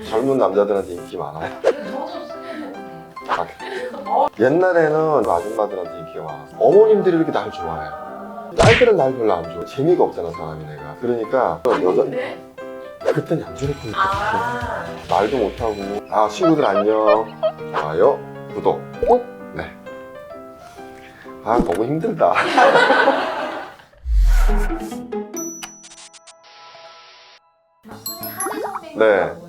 젊은 남자들한테 인기 많아요. 저도 쓰는 아, 옛날에는 아줌마들한테 인기가 많았어. 어머님들이 이렇게 날 좋아해. 딸들은 날 별로 안 좋아해. 재미가 없잖아, 사람이 내가. 그러니까 여자 그땐 얌전했으니까 말도 못하고. 아, 친구들 안녕, 좋아요, 구독 꼭. 네. 아, 너무 힘들다. 하지 정맥이 네. 뭐예요?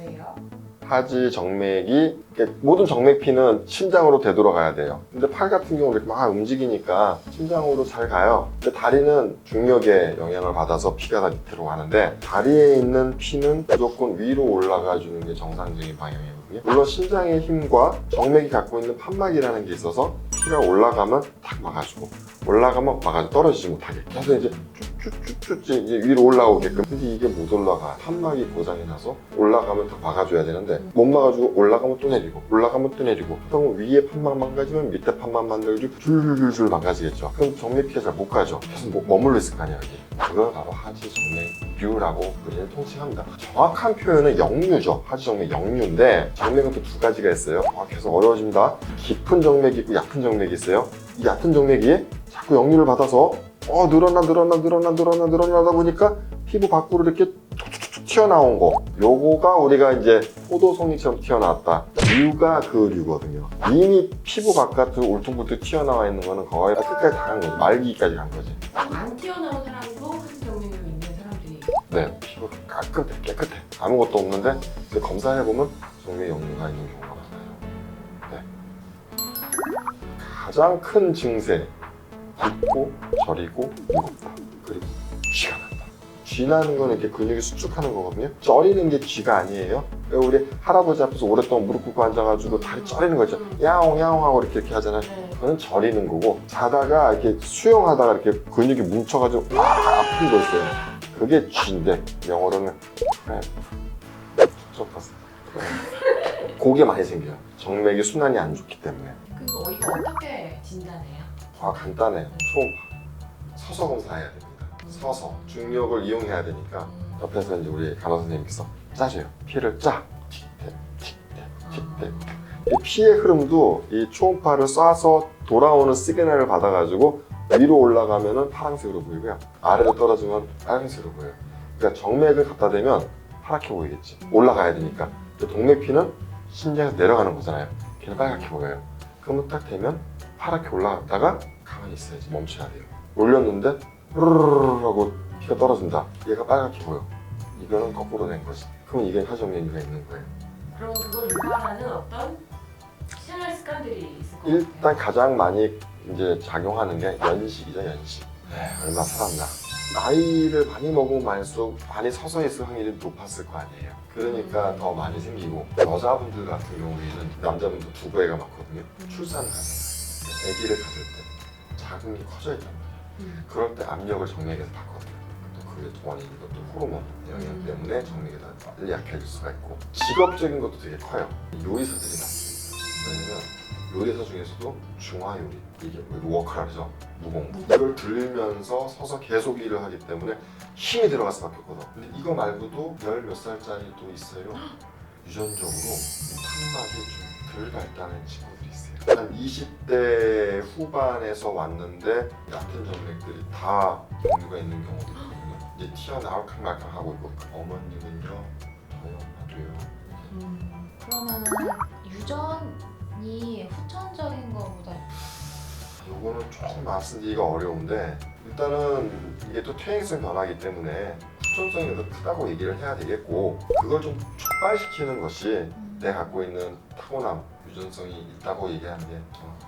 하지 정맥이, 모든 정맥피는 심장으로 되돌아가야 돼요. 근데 팔 같은 경우는 이렇게 막 움직이니까 심장으로 잘 가요. 근데 다리는 중력에 영향을 받아서 피가 다 밑으로 가는데, 다리에 있는 피는 무조건 위로 올라가 주는 게 정상적인 방향이거든요. 물론 심장의 힘과 정맥이 갖고 있는 판막이라는 게 있어서 피가 올라가면 탁 막아주고, 올라가면 막아주고, 떨어지지 못하게. 그래서 이제 쭉쭉쭉쭉 이제 위로 올라오게끔. 근데 이게 못 올라가. 판막이 고장이 나서 올라가면 다 막아줘야 되는데, 못 막아주고 올라가면 또 내리고, 올라가면 또 내리고. 그럼 위에 판막 망가지면 밑에 판막 만들어주고 줄줄줄 망가지겠죠. 그럼 정맥피가 잘 못 가죠. 계속 머물러 있을 거 아니야, 여기. 그걸 바로 하지 정맥류라고 우리는 통칭합니다. 정확한 표현은 역류죠. 하지 정맥 역류인데, 정맥은 또 두 가지가 있어요. 계속 어려워집니다. 깊은 정맥이 있고 얕은 정맥이 있어요. 이 얕은 정맥이 자꾸 역류를 받아서 늘어나다 보니까 피부 밖으로 이렇게 툭툭툭 튀어나온 거, 요거가 우리가 이제 포도송이처럼 튀어나왔다. 류가 그 류거든요. 이미 피부 바깥으로 울퉁불퉁 튀어나와 있는 거는 거의 끝까지 다 간 거지. 말기까지 간 거지. 안 튀어나온 사람도 하지 정맥으로 있는 사람들이 네, 피부 깨끗해. 아무것도 없는데 근데 검사해보면 정맥 역류가 있는 경우가 많아요. 네. 가장 큰 증세, 붓고 저리고 무겁다. 그리고 쥐가 난다. 쥐 나는 건 이렇게 근육이 수축하는 거거든요. 쩌리는 게 쥐가 아니에요. 우리 할아버지 앞에서 오랫동안 무릎 꿇고 앉아가지고 다리 쩌리는 거 있죠. 야옹 야옹 하고 이렇게 하잖아요. 그거는 저리는 거고, 자다가 이렇게 수영하다가 이렇게 근육이 뭉쳐가지고 아픈 거 있어요. 그게 쥐인데 영어로는 그게 많이 생겨요. 정맥이 순환이 안 좋기 때문에. 그거 이거 어떻게 진단해요? 간단해요. 초음파. 서서 검사해야 됩니다. 서서 중력을 이용해야 되니까 옆에서 이제 우리 간호 선생님께서 짜줘요. 피를 짜. 틱대. 이 피의 흐름도 이 초음파를 쏴서 돌아오는 시그널을 받아가지고 위로 올라가면은 파란색으로 보이고요. 아래로 떨어지면 빨간색으로 보여요. 그러니까 정맥을 갖다 대면 파랗게 보이겠지. 올라가야 되니까. 동맥피는 심장에서 내려가는 거잖아요. 걔는 빨갛게 보여요. 그러면 딱 되면 파랗게 올라갔다가 가만히 있어야지. 멈춰야 돼요. 올렸는데 후루루루 하고 피가 떨어진다. 얘가 빨갛게 보여. 이거는 거꾸로 된 거지. 그럼 이게 하정맥류가 있는 거예요. 그럼 그걸 유발하는 어떤 생활 습관들이 있을 것 같아요? 일단 가장 많이 이제 작용하는 게 연식이죠, 연식. 얼마 살았나. 나이를 많이 먹으면 많을수록 많이 서서 있을 확률이 높았을 거 아니에요. 그러니까 더 많이 생기고, 여자분들 같은 경우에는 남자분도 두 애가 많거든요. 출산을 하면 아기를 가질 때 자궁이 커져 있단 말이에요. 그럴 때 압력을 정맥에서 받거든요. 또 그게 원인이 또 호르몬 영향 때문에 정맥이 더 빨리 약해질 수가 있고, 직업적인 것도 되게 커요. 요리사들이 많습니다. 왜냐면 요리사 중에서도 중화요리, 이게 워커라 그러죠. 무공. 이걸 들면서 서서 계속 일을 하기 때문에 힘이 들어갈 수밖에 없거든. 근데 이거 말고도 10몇 살짜리도 있어요. 유전적으로 판막이 좀 덜 발달한 친구들이 있어요. 한 20대 후반에서 왔는데 얕은 정맥들이 다 종류가 있는 경우도 있거든요. 이제 튀어나올캉 말캉 하고 있고, 어머님은요, 저요, 나도요. 그러면은 유전이 후천적인 거보다 요거는 조금 말씀드리기가 어려운데, 일단은 이게 또 퇴행성 변화이기 때문에 후천성이 더 크다고 얘기를 해야 되겠고, 그걸 좀 촉발시키는 것이 내가 갖고 있는 타고남, 유전성이 있다고 얘기하는 게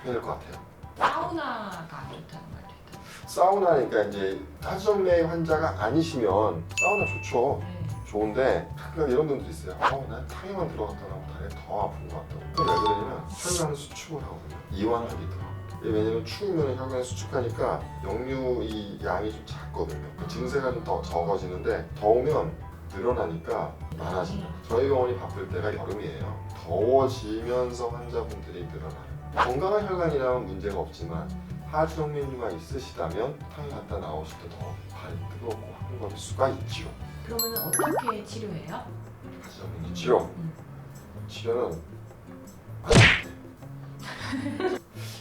편할 것 같아요. 사우나가 안 좋다는 말도 있다. 사우나니까 이제 하지정맥 환자가 아니시면 사우나 좋죠. 좋은데 가끔 이런 분들이 있어요. 난 탕에만 들어갔다 나오고 다리가 더 아픈 것 같다고. 그럼 왜 그러냐면 혈관을 수축을 하거든요. 이완하기도 하고. 왜냐면 추우면 혈관이 수축하니까 역류 이 양이 좀 작거든요. 그 증세가 좀 더 적어지는데, 더우면 늘어나니까 많아진다. 저희 병원이 바쁠 때가 여름이에요. 더워지면서 환자분들이 늘어나요. 건강한 혈관이라면 문제가 없지만 하지정맥류가 있으시다면 탕에 갔다 나오실 때 더 발이 뜨겁고 화끈거릴 수가 있죠. 그러면 어떻게 치료해요? 하지정맥류 치료. 치료는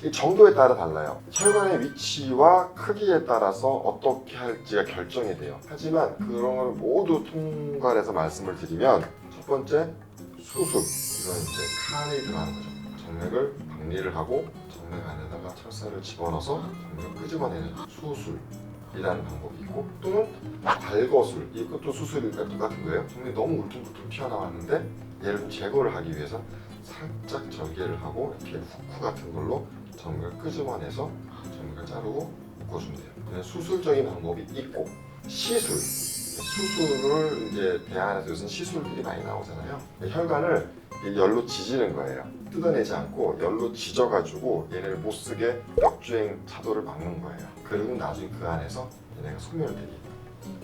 이 정도에 따라 달라요. 혈관의 위치와 크기에 따라서 어떻게 할지가 결정이 돼요. 하지만 그런 걸 모두 통괄해서 말씀을 드리면 첫 번째 수술, 이건 이제 칸이 들어가는 거죠. 정맥을 박리를 하고 정맥 안에다가 철사를 집어넣어서 정맥을 끄집어내는 수술이라는 방법이 있고, 또는 발거술, 이것도 수술이니까 똑같은 거예요. 정맥이 너무 울퉁불퉁 튀어나왔는데 얘를 좀 제거를 하기 위해서 살짝 절개를 하고 이렇게 후크 같은 걸로 정맥을 끄집어내서 정맥을 자르고 묶어주면 돼요. 그냥 수술적인 방법이 있고, 수술을 이제 대안에서 요즘 시술들이 많이 나오잖아요. 혈관을 열로 지지는 거예요. 뜯어내지 않고 열로 지져가지고 얘네를 못 쓰게 역주행 차도를 막는 거예요. 그리고 나중에 그 안에서 얘네가 소멸되게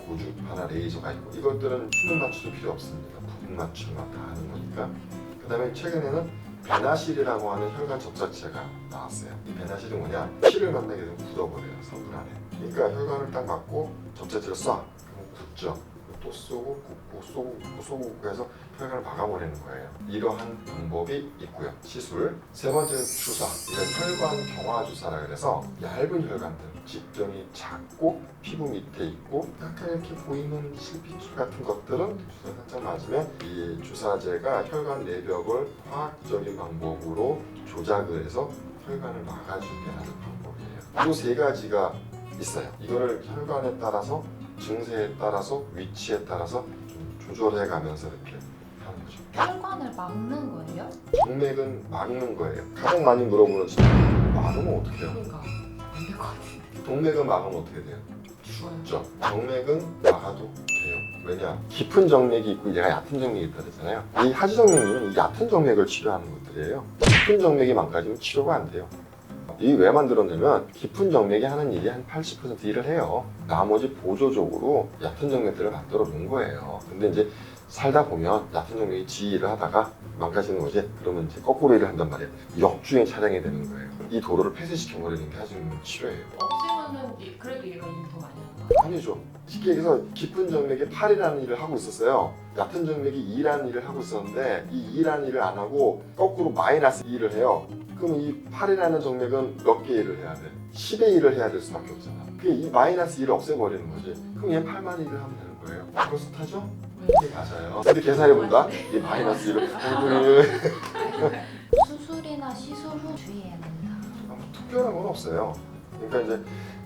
고주파나 레이저가 있고, 이것들은 수면 마취도 필요 없습니다. 부분 마취만 다 하는 거니까. 그 다음에 최근에는 베나실이라고 하는 혈관 접착제가 나왔어요. 이 베나실이 뭐냐? 피를 만나게 되면 굳어버려요, 성분 안에. 그러니까 혈관을 딱 막고 접착제를 쏴. 그러면 굳죠. 또 쏘고 굽고 쏘고 굽고 쏘고 굽고 해서 혈관을 막아버리는 거예요. 이러한 방법이 있고요. 시술. 세 번째는 주사. 이건 혈관 경화 주사라 그래서 얇은 혈관들, 직경이 작고 피부 밑에 있고 약간 이렇게 보이는 실핏줄 같은 것들은 주사 살짝 맞으면 이 주사제가 혈관 내벽을 화학적인 방법으로 조작을 해서 혈관을 막아주게 하는 방법이에요. 이 세 가지가 있어요. 이거를 혈관에 따라서, 증세에 따라서, 위치에 따라서 좀 조절해 가면서 이렇게 하는 거죠. 혈관을 막는 거예요? 정맥은 막는 거예요. 가장 많이 물어보는 질문, 막으면 어떻게 해요? 그러니까 안 될 것 같은데. 동맥은 막으면 어떻게 돼요? 죽어요. 그렇죠. 정맥은 막아도 돼요. 왜냐? 깊은 정맥이 있고 얘가 얕은 정맥이 있다 그랬잖아요. 이 하지정맥류는 이 얕은 정맥을 치료하는 것들이에요. 깊은 정맥이 망가지면 치료가 안 돼요. 이 왜 만들었냐면 깊은 정맥이 하는 일이 한 80% 일을 해요. 나머지 보조적으로 얕은 정맥들을 만들어 놓은 거예요. 근데 이제 살다 보면 얕은 정맥이 지 일을 하다가 망가지는 거지. 그러면 이제 거꾸로 일을 한단 말이에요. 역주행 차량이 되는 거예요. 이 도로를 폐쇄시켜 버리는 게 하지정맥 치료예요. 없으면은 그래도 얘가 일을 더 많이 하는 거야. 아니죠. 쉽게 얘기해서 깊은 정맥이 8이라는 일을 하고 있었어요. 얕은 정맥이 2라는 일을 하고 있었는데 이 2라는 일을 안 하고 거꾸로 마이너스 2를 해요. 그럼 이 8이라는 정맥은 몇 개 일을 해야 돼? 10의 일을 해야 될 수밖에 없잖아. 그게 이 마이너스 2를 없애버리는 거지. 그럼 얘는 8만 일을 하면 되는 거예요. 그렇습하죠? 이게 맞아요. 근데 계산해본다? 이 마이너스 1을 수술이나 시술 후 주의해야 됩니다. 특별한 건 없어요. 그러니까 이제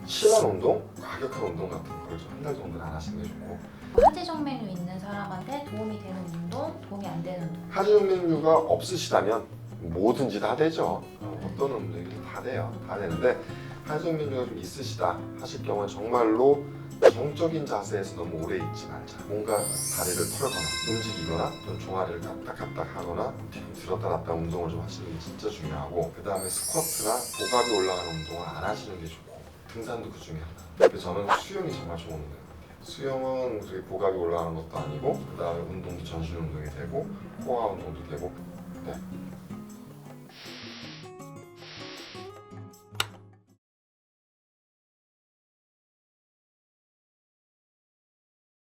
심한 운동, 과격한 운동 같은 걸 좀 한 달 정도는 안 하시는 게 좋고, 하지정맥류 있는 사람한테 도움이 되는 운동, 도움이 안 되는 운동. 하지정맥류가 없으시다면 뭐든지 다 되죠. 어떤 운동이든 다 돼요. 다 되는데 하지정맥류가 좀 있으시다 하실 경우는 정말로 정적인 자세에서 너무 오래 있지 말자. 뭔가 다리를 털거나 움직이거나 좀 종아리를 까딱까딱 하거나 들었다 놨다 운동을 좀 하시는 게 진짜 중요하고, 그 다음에 스쿼트나 복압이 올라가는 운동을 안 하시는 게 좋고, 등산도 그 중에 하나. 그래서 저는 수영이 정말 좋은 운동 같아요. 수영은 그렇게 복압이 올라가는 것도 아니고, 그 다음에 운동도 전신 운동이 되고, 코어 운동도 되고. 네.